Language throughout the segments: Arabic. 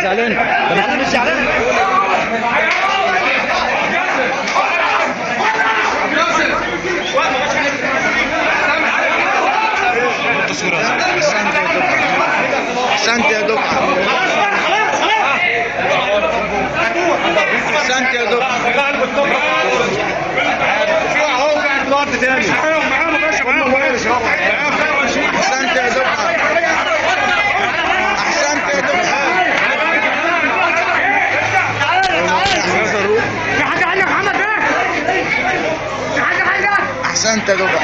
زعلان؟ طب انا مش زعلان. احسنت يا دكتور. احسنت يا دكتور. في اهو قاعد الارض تاني. معاهم يا باشا، معاهم. احسنت يا دكتور. احسنت يا دكتور. في حاجه عندك محمد بيه؟ في حاجه عندك؟ احسنت يا دكتور.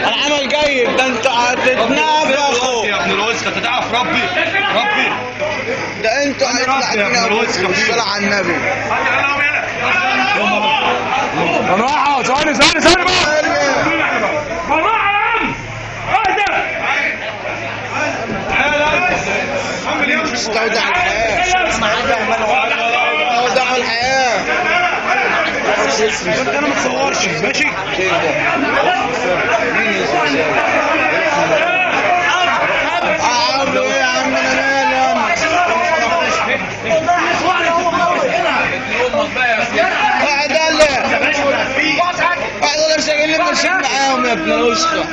العمل جيد، ده انت هتتنافخوا يا ابن الوسخه، تعرف ربي ده انتوا هيطلع بالصلاة على النبي. بالراحه، ثواني بقى. بالراحه يا عم. اهدى. استودع الحياة. استودع الحياة. انا ما اتصورش ماشي. عامل ايه يا عم؟ انا مالي يا عم. قاعد انا مش جايين لي ماشيين معاهم يا ابن الوسخة.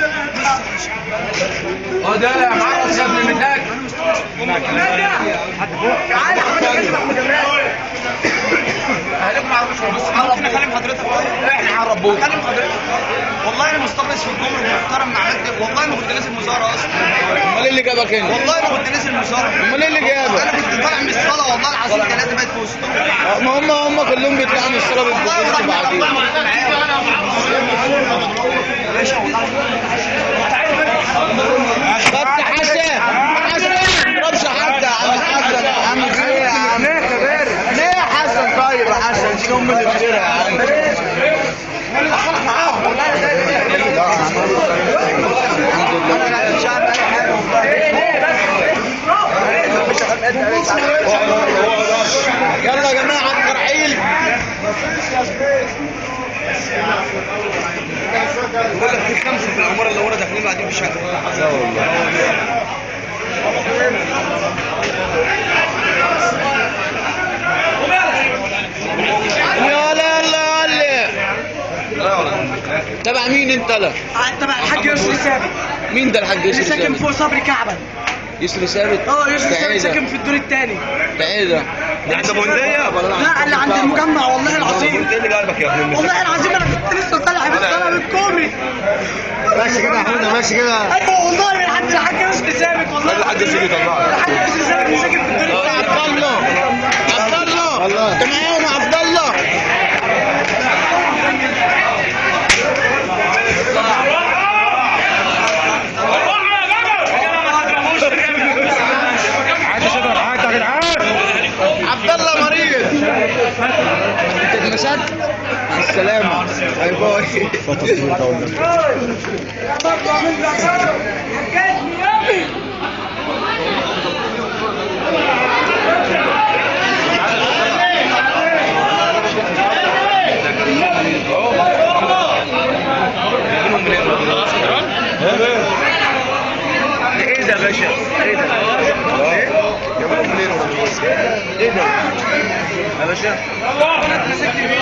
ده معاك يا ابن المتاك. عليكم معرفش. بص ممكن اكلم حضرتك؟ احنا هنربوك. اكلم حضرتك والله انا مستخلص في الجمرك محترم مع عملت، والله ما كنت نازل مزارة اصلا. امال ايه اللي جابك هنا؟ والله ما كنت نازل مزارة. امال ايه اللي جابك؟ انا كنت طالع من الصلاة والله العظيم ثلاثة بقيت في وسطهم. ما هم كلهم بيطلعوا من الصلاة بالبوكس بعدين. طب حسن ما تضربش حد يا عم حسن. يا عم في ايه يا عم؟ ليه يا حسن؟ طيب يا حسن شيل ام اللي بخيرها يا عم. يلا يا جماعة الترحيل. بقول لك في خمسة في العمارة اللي ورا داخلين بعدين في الشقة. لا والله. تبع مين انت؟ لا تبع الحاج يسري ثابت. مين ده الحاج اللي يسري ساكن ثابت؟ فوق صبري كعبة. يسري ثابت؟ يسري ده ايه ثابت ده؟ ساكن في الدور الثاني. ده ايه ده؟ ده بنديه. لا اللي عند المجمع والله العظيم. ايه اللي قلبك يا ابن المتاك؟ والله العظيم انا كنت لسه طالع بالصلاة من الكوبري. ماشي كده يا حموده، ماشي كده. ايوه والله لحد الحاج يسري ثابت والله. الحاج يسري يطلعك. الحاج يسري ثابت اللي ساكن في الدور الثاني. عبد الله انت معاهم يا عبد الله؟ عبد الله مريض. انت اتمسكت؟ السلامة. باي ايه ده يا باشا؟ ايه ده؟ جابوا منين ايه ده؟ يا باشا انا اتمسكت بيه.